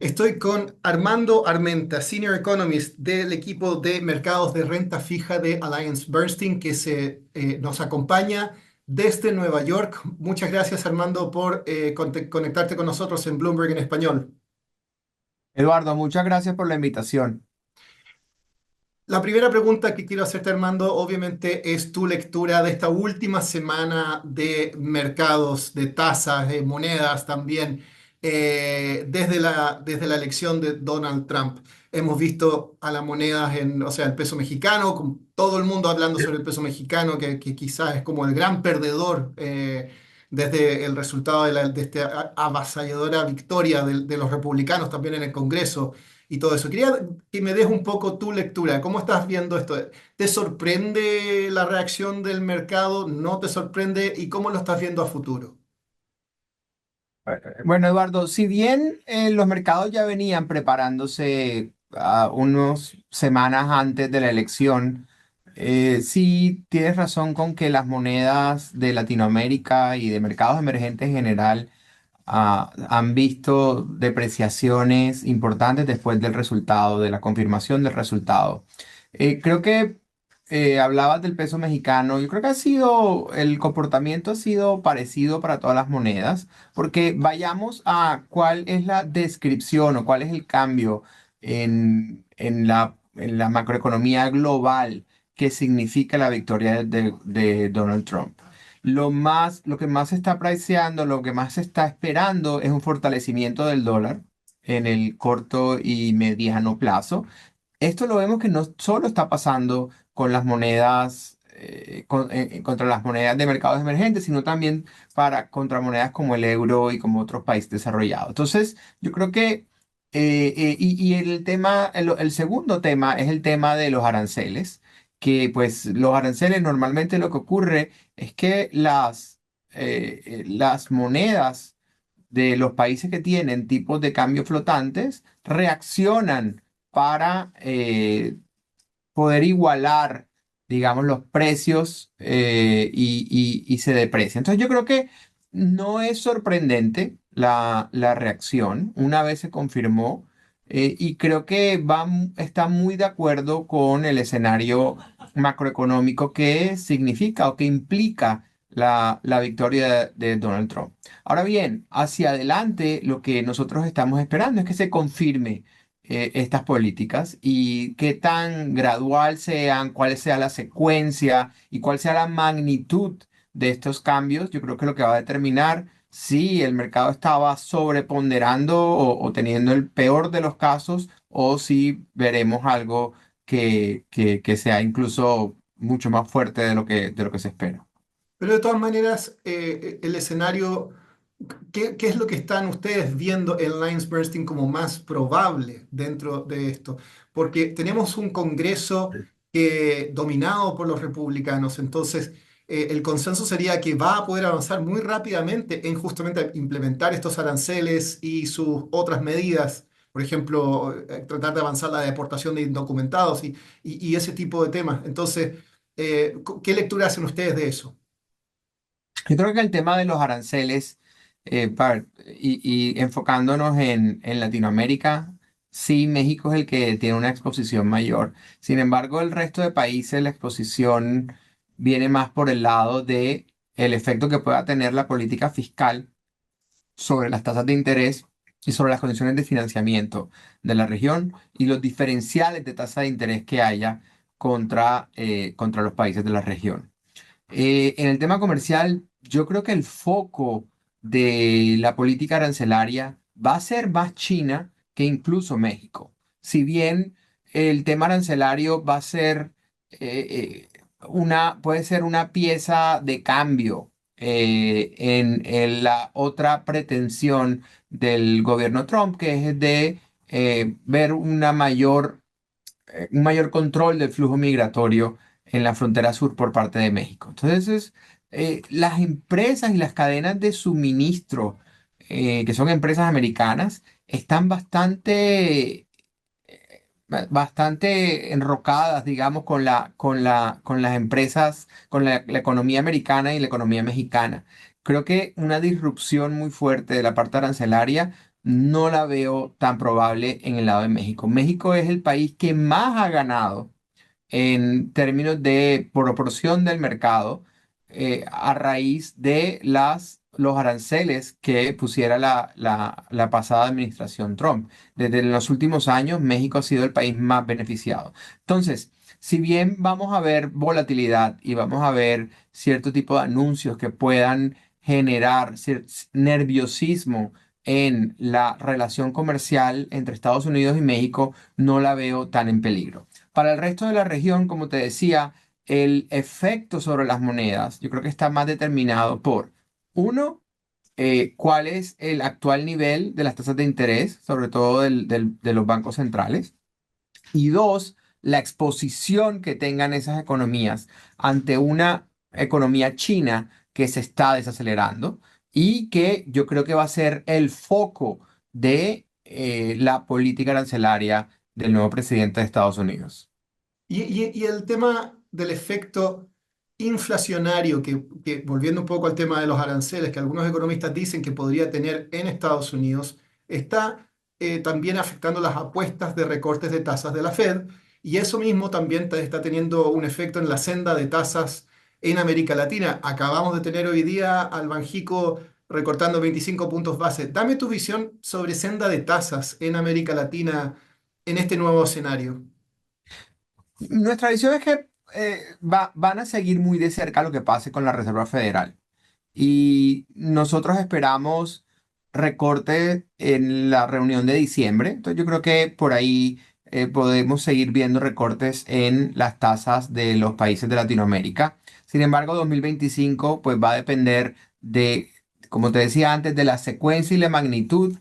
Estoy con Armando Armenta, Senior Economist del equipo de mercados de renta fija de AllianceBernstein, que nos acompaña desde Nueva York. Muchas gracias, Armando, por conectarte con nosotros en Bloomberg en español. Eduardo, muchas gracias por la invitación. La primera pregunta que quiero hacerte, Armando, obviamente es tu lectura de esta última semana de mercados, de tasas, de monedas también, desde la elección de Donald Trump. Hemos visto a las monedas o sea, el peso mexicano, con todo el mundo hablando sobre el peso mexicano, que quizás es como el gran perdedor desde el resultado de esta avasalladora victoria de los republicanos también en el Congreso y todo eso. Quería que me des un poco tu lectura. ¿Cómo estás viendo esto? ¿Te sorprende la reacción del mercado? ¿No te sorprende? ¿Y cómo lo estás viendo a futuro? Bueno, Eduardo, si bien los mercados ya venían preparándose unas semanas antes de la elección, sí tienes razón con que las monedas de Latinoamérica y de mercados emergentes en general han visto depreciaciones importantes después del resultado, de la confirmación del resultado. Creo que hablabas del peso mexicano. Yo creo que el comportamiento ha sido parecido para todas las monedas, porque vayamos a cuál es la descripción o cuál es el cambio en la macroeconomía global que significa la victoria de Donald Trump. Lo que más se está priceando, lo que más se está esperando es un fortalecimiento del dólar en el corto y mediano plazo. Esto lo vemos que no solo está pasando con las monedas, contra las monedas de mercados emergentes, sino también contra monedas como el euro y como otros países desarrollados. Entonces, yo creo que, y el segundo tema es el tema de los aranceles, que pues los aranceles normalmente lo que ocurre es que las monedas de los países que tienen tipos de cambio flotantes reaccionan para poder igualar, digamos, los precios y se deprecia. Entonces yo creo que no es sorprendente la reacción una vez se confirmó y creo que está muy de acuerdo con el escenario macroeconómico que significa o que implica la victoria de Donald Trump. Ahora bien, hacia adelante lo que nosotros estamos esperando es que se confirme estas políticas y qué tan gradual sean, cuál sea la secuencia y cuál sea la magnitud de estos cambios. Yo creo que lo que va a determinar si el mercado estaba sobreponderando o teniendo el peor de los casos o si veremos algo que sea incluso mucho más fuerte de lo que se espera. Pero de todas maneras, el escenario, ¿qué es lo que están ustedes viendo en AllianceBernstein como más probable dentro de esto? Porque tenemos un Congreso dominado por los republicanos, entonces el consenso sería que va a poder avanzar muy rápidamente en justamente implementar estos aranceles y sus otras medidas. Por ejemplo, tratar de avanzar la deportación de indocumentados y ese tipo de temas. Entonces, ¿qué lectura hacen ustedes de eso? Yo creo que el tema de los aranceles, y enfocándonos en Latinoamérica, sí, México es el que tiene una exposición mayor. Sin embargo, el resto de países, la exposición viene más por el lado de el efecto que pueda tener la política fiscal sobre las tasas de interés y sobre las condiciones de financiamiento de la región y los diferenciales de tasa de interés que haya contra los países de la región. En el tema comercial, yo creo que el foco de la política arancelaria va a ser más China que incluso México. Si bien el tema arancelario va a ser puede ser una pieza de cambio en la otra pretensión del gobierno Trump, que es de ver un mayor control del flujo migratorio en la frontera sur por parte de México. Entonces, las empresas y las cadenas de suministro, que son empresas americanas, están bastante enrocadas, digamos, con las empresas, con la economía americana y la economía mexicana. Creo que una disrupción muy fuerte de la parte arancelaria no la veo tan probable en el lado de México. México es el país que más ha ganado en términos de proporción del mercado a raíz de los aranceles que pusiera la pasada administración Trump. Desde los últimos años, México ha sido el país más beneficiado. Entonces, si bien vamos a ver volatilidad y vamos a ver cierto tipo de anuncios que puedan generar nerviosismo en la relación comercial entre Estados Unidos y México, no la veo tan en peligro. Para el resto de la región, como te decía, el efecto sobre las monedas, yo creo que está más determinado por, uno, cuál es el actual nivel de las tasas de interés, sobre todo de los bancos centrales, y dos, la exposición que tengan esas economías ante una economía china que se está desacelerando y que yo creo que va a ser el foco de la política arancelaria del nuevo presidente de Estados Unidos. Y el tema del efecto inflacionario, volviendo un poco al tema de los aranceles, que algunos economistas dicen que podría tener en Estados Unidos, está también afectando las apuestas de recortes de tasas de la Fed, y eso mismo también está teniendo un efecto en la senda de tasas en América Latina. Acabamos de tener hoy día al Banjico recortando 25 puntos base. Dame tu visión sobre senda de tasas en América Latina en este nuevo escenario. Nuestra visión es que van a seguir muy de cerca lo que pase con la Reserva Federal. Y nosotros esperamos recorte en la reunión de diciembre. Entonces yo creo que por ahí podemos seguir viendo recortes en las tasas de los países de Latinoamérica. Sin embargo, 2025 pues va a depender de, como te decía antes, de la secuencia y la magnitud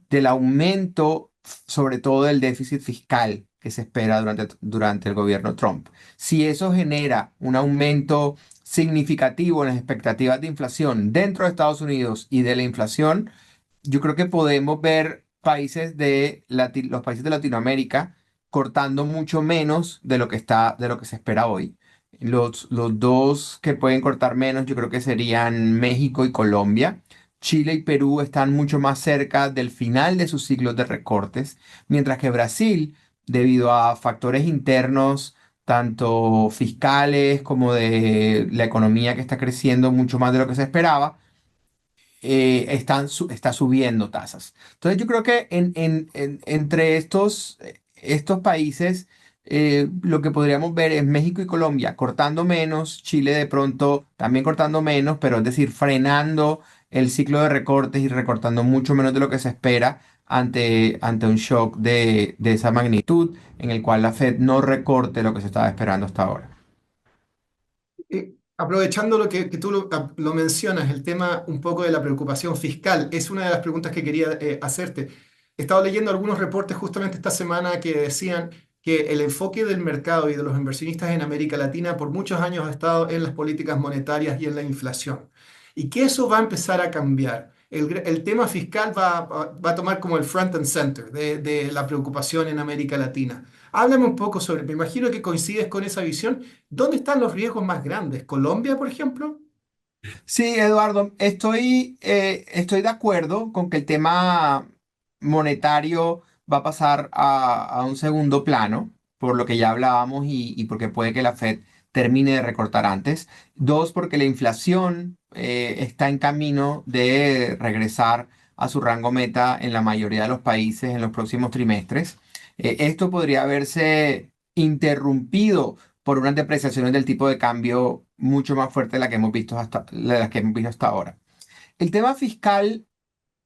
del aumento, sobre todo del déficit fiscal que se espera durante el gobierno Trump. Si eso genera un aumento significativo en las expectativas de inflación dentro de Estados Unidos y de la inflación, yo creo que podemos ver los países de Latinoamérica cortando mucho menos de lo que se espera hoy. Los dos que pueden cortar menos, yo creo que serían México y Colombia. Chile y Perú están mucho más cerca del final de sus ciclos de recortes, mientras que Brasil, debido a factores internos, tanto fiscales como de la economía que está creciendo mucho más de lo que se esperaba, está subiendo tasas. Entonces yo creo que entre estos países lo que podríamos ver es México y Colombia cortando menos, Chile de pronto también cortando menos, pero es decir, frenando el ciclo de recortes y recortando mucho menos de lo que se espera ante un shock de esa magnitud en el cual la Fed no recorte lo que se estaba esperando hasta ahora. Aprovechando que tú lo mencionas, el tema un poco de la preocupación fiscal, es una de las preguntas que quería hacerte. He estado leyendo algunos reportes justamente esta semana que decían que el enfoque del mercado y de los inversionistas en América Latina por muchos años ha estado en las políticas monetarias y en la inflación, y que eso va a empezar a cambiar. El tema fiscal va a tomar como el front and center de la preocupación en América Latina. Háblame un poco sobre, me imagino que coincides con esa visión. ¿Dónde están los riesgos más grandes? ¿Colombia, por ejemplo? Sí, Eduardo, estoy de acuerdo con que el tema monetario va a pasar a un segundo plano, por lo que ya hablábamos y porque puede que la Fed termine de recortar antes. Dos, porque la inflación está en camino de regresar a su rango meta en la mayoría de los países en los próximos trimestres. Esto podría verse interrumpido por unas depreciaciones del tipo de cambio mucho más fuerte de la que hemos visto de las que hemos visto hasta ahora. El tema fiscal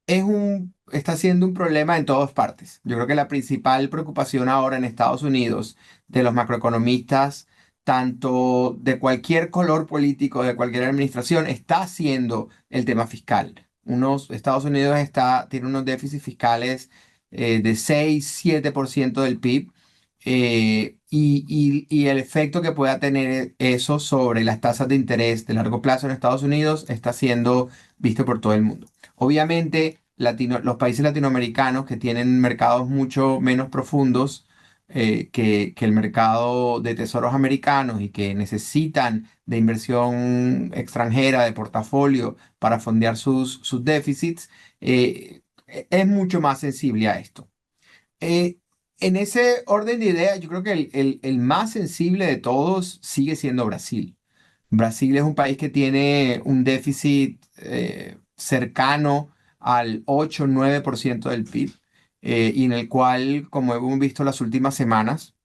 está siendo un problema en todas partes. Yo creo que la principal preocupación ahora en Estados Unidos de los macroeconomistas, tanto de cualquier color político, de cualquier administración, está siendo el tema fiscal. Estados Unidos tiene unos déficits fiscales de 6-7% del PIB. Y el efecto que pueda tener eso sobre las tasas de interés de largo plazo en Estados Unidos está siendo visto por todo el mundo. Obviamente, los países latinoamericanos que tienen mercados mucho menos profundos que el mercado de tesoros americanos y que necesitan de inversión extranjera, de portafolio para fondear sus déficits, es mucho más sensible a esto. Eh, en ese orden de ideas, yo creo que el más sensible de todos sigue siendo Brasil. Brasil es un país que tiene un déficit cercano al 8 o 9% del PIB, y en el cual, como hemos visto las últimas semanas,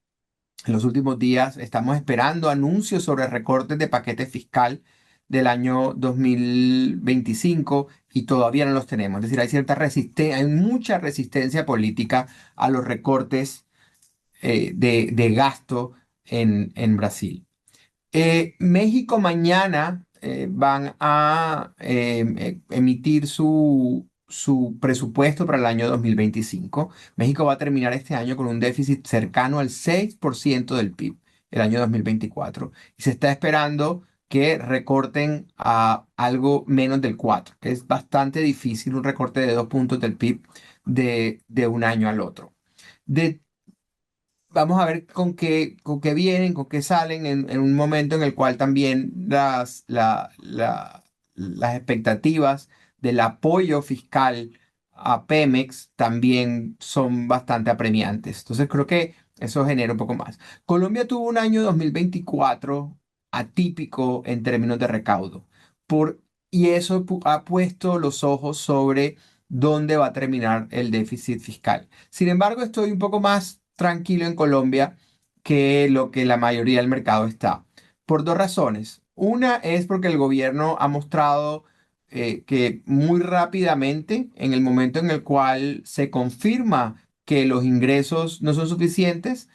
en los últimos días, estamos esperando anuncios sobre recortes de paquete fiscal del año 2025 y todavía no los tenemos. Es decir, hay cierta resistencia, hay mucha resistencia política a los recortes de gasto en Brasil. México mañana van a emitir su presupuesto para el año 2025. México va a terminar este año con un déficit cercano al 6% del PIB, el año 2024. Y se está esperando que recorten a algo menos del 4. Es bastante difícil un recorte de 2 puntos del PIB de un año al otro. De Vamos a ver con qué vienen, con qué salen en un momento en el cual también las expectativas del apoyo fiscal a Pemex también son bastante apremiantes. Entonces creo que eso genera un poco más. Colombia tuvo un año 2024 atípico en términos de recaudo. Por, y eso ha puesto los ojos sobre dónde va a terminar el déficit fiscal. Sin embargo, estoy un poco más tranquilo en Colombia que lo que la mayoría del mercado está, por dos razones. Una es porque el gobierno ha mostrado que muy rápidamente, en el momento en el cual se confirma que los ingresos no son suficientes,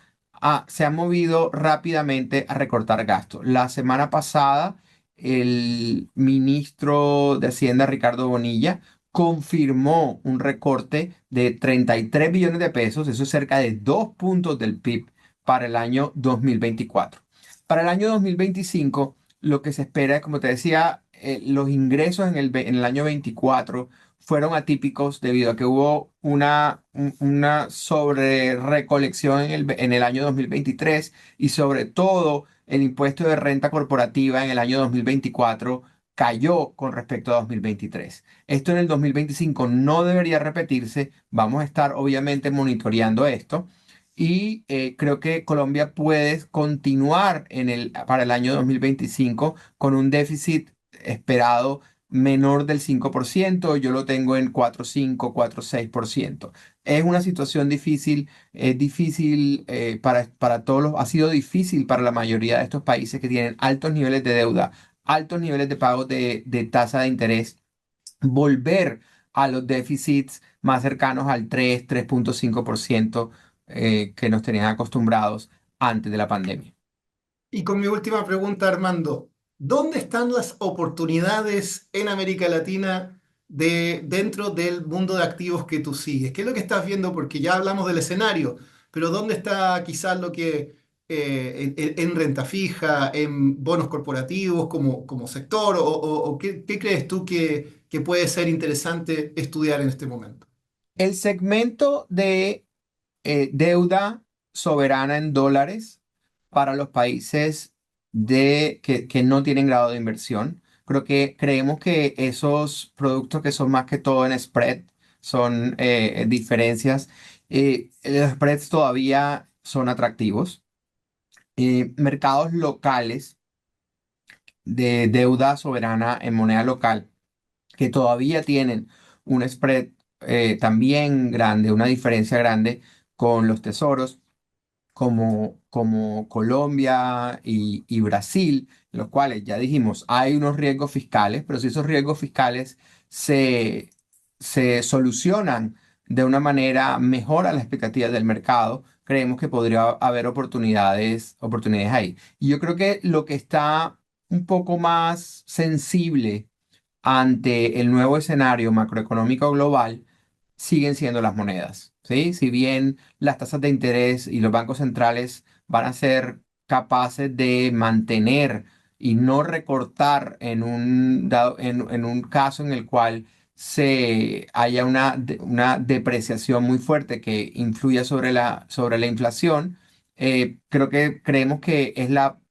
se ha movido rápidamente a recortar gastos. La semana pasada, el ministro de Hacienda, Ricardo Bonilla, confirmó un recorte de 33 billones de pesos, eso es cerca de 2 puntos del PIB para el año 2024. Para el año 2025, lo que se espera es, como te decía, los ingresos en el año 24 fueron atípicos debido a que hubo una sobre recolección en el año 2023 y sobre todo el impuesto de renta corporativa en el año 2024 cayó con respecto a 2023. Esto en el 2025 no debería repetirse. Vamos a estar obviamente monitoreando esto y creo que Colombia puede continuar para el año 2025 con un déficit esperado menor del 5%. Yo lo tengo en 4,5, 4,6%. Es una situación difícil, es difícil para todos ha sido difícil para la mayoría de estos países que tienen altos niveles de deuda, altos niveles de pago de tasa de interés, volver a los déficits más cercanos al 3,5% que nos tenían acostumbrados antes de la pandemia. Y con mi última pregunta, Armando, ¿dónde están las oportunidades en América Latina dentro del mundo de activos que tú sigues? ¿Qué es lo que estás viendo? Porque ya hablamos del escenario, pero ¿dónde está quizás lo que en renta fija, en bonos corporativos como sector? ¿O qué crees tú que puede ser interesante estudiar en este momento? El segmento de deuda soberana en dólares para los países que no tienen grado de inversión. Creemos que esos productos que son más que todo en spread, son diferencias. Los spreads todavía son atractivos. Mercados locales de deuda soberana en moneda local que todavía tienen un spread también grande, una diferencia grande con los tesoros como Colombia y Brasil, en los cuales ya dijimos, hay unos riesgos fiscales, pero si esos riesgos fiscales se, se solucionan de una manera mejor a las expectativas del mercado, creemos que podría haber oportunidades ahí. Y yo creo que lo que está un poco más sensible ante el nuevo escenario macroeconómico global siguen siendo las monedas, ¿sí? Si bien las tasas de interés y los bancos centrales van a ser capaces de mantener y no recortar en un caso en el cual se haya una depreciación muy fuerte que influya sobre la inflación, creemos que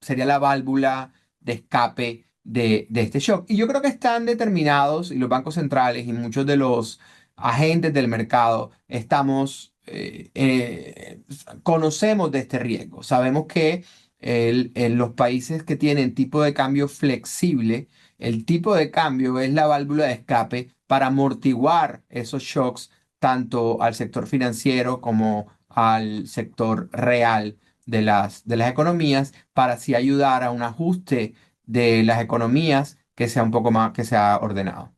sería la válvula de escape de este shock. Y yo creo que están determinados, y los bancos centrales y muchos de los agentes del mercado conocemos de este riesgo. Sabemos que en los países que tienen tipo de cambio flexible, el tipo de cambio es la válvula de escape para amortiguar esos shocks tanto al sector financiero como al sector real de las economías, para así ayudar a un ajuste de las economías que sea un poco más, que sea ordenado.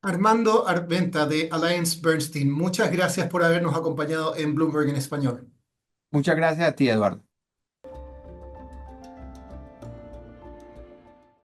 Armando Arventa de Alliance Bernstein, muchas gracias por habernos acompañado en Bloomberg en español. Muchas gracias a ti, Eduardo.